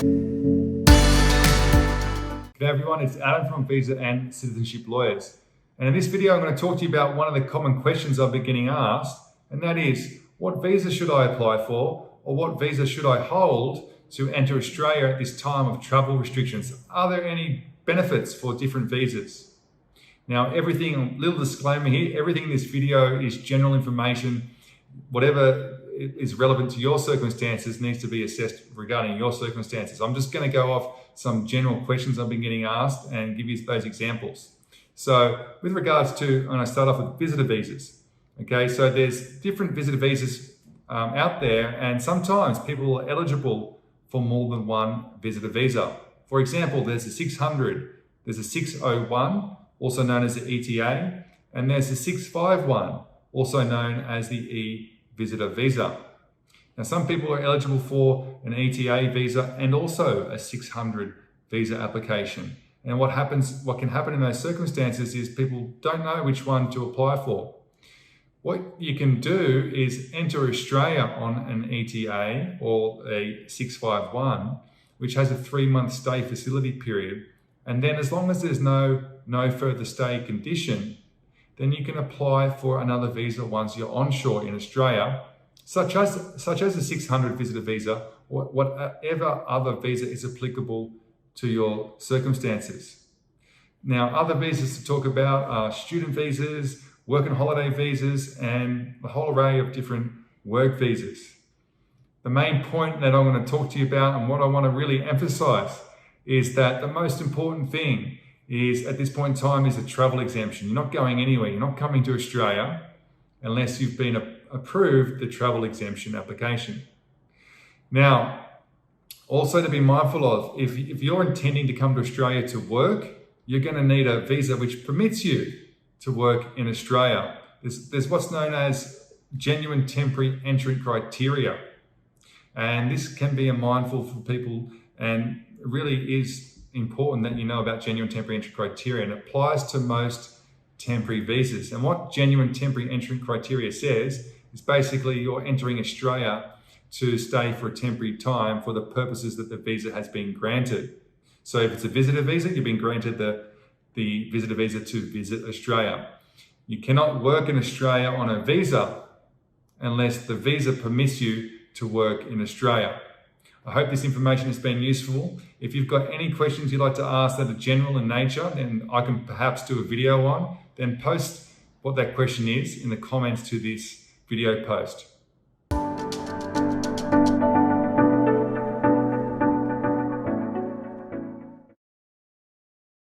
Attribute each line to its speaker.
Speaker 1: G'day everyone, it's Adam from Visa and Citizenship Lawyers. And in this video, I'm going to talk to you about one of the common questions I've been getting asked, and that is, what visa should I apply for, or what visa should I hold to enter Australia at this time of travel restrictions? Are there any benefits for different visas? Now, little disclaimer here, everything in this video is general information. Whatever is relevant to your circumstances needs to be assessed regarding your circumstances. I'm just going to go off some general questions I've been getting asked and give you those examples. So with regards to, I'm going to start off with visitor visas. Okay, so there's different visitor visas out there, and sometimes people are eligible for more than one visitor visa. For example, there's a 600, there's a 601, also known as the ETA, and there's a 651, also known as the E-Visitor Visa. Now, some people are eligible for an ETA visa and also a 600 visa application. And what can happen in those circumstances is people don't know which one to apply for. What you can do is enter Australia on an ETA or a 651, which has a 3-month stay facility period. And then as long as there's no further stay condition, then you can apply for another visa once you're onshore in Australia, such as a 600 visitor visa or whatever other visa is applicable to your circumstances. Now, other visas to talk about are student visas, work and holiday visas, and a whole array of different work visas. The main point that I'm going to talk to you about and what I want to really emphasize is that the most important thing is at this point in time is a travel exemption. You're not going anywhere. You're not coming to Australia unless you've been approved the travel exemption application. Now, also to be mindful of, if you're intending to come to Australia to work, you're going to need a visa which permits you to work in Australia. There's what's known as genuine temporary entry criteria. And this can be a mindful for people, and it really is important that you know about genuine temporary entry criteria, and it applies to most temporary visas. And what genuine temporary entry criteria says is basically you're entering Australia to stay for a temporary time for the purposes that the visa has been granted. So if it's a visitor visa, you've been granted the visitor visa to visit Australia. You cannot work in Australia on a visa unless the visa permits you to work in Australia. I hope this information has been useful. If you've got any questions you'd like to ask that are general in nature, then I can perhaps do a video on, then post what that question is in the comments to this video post.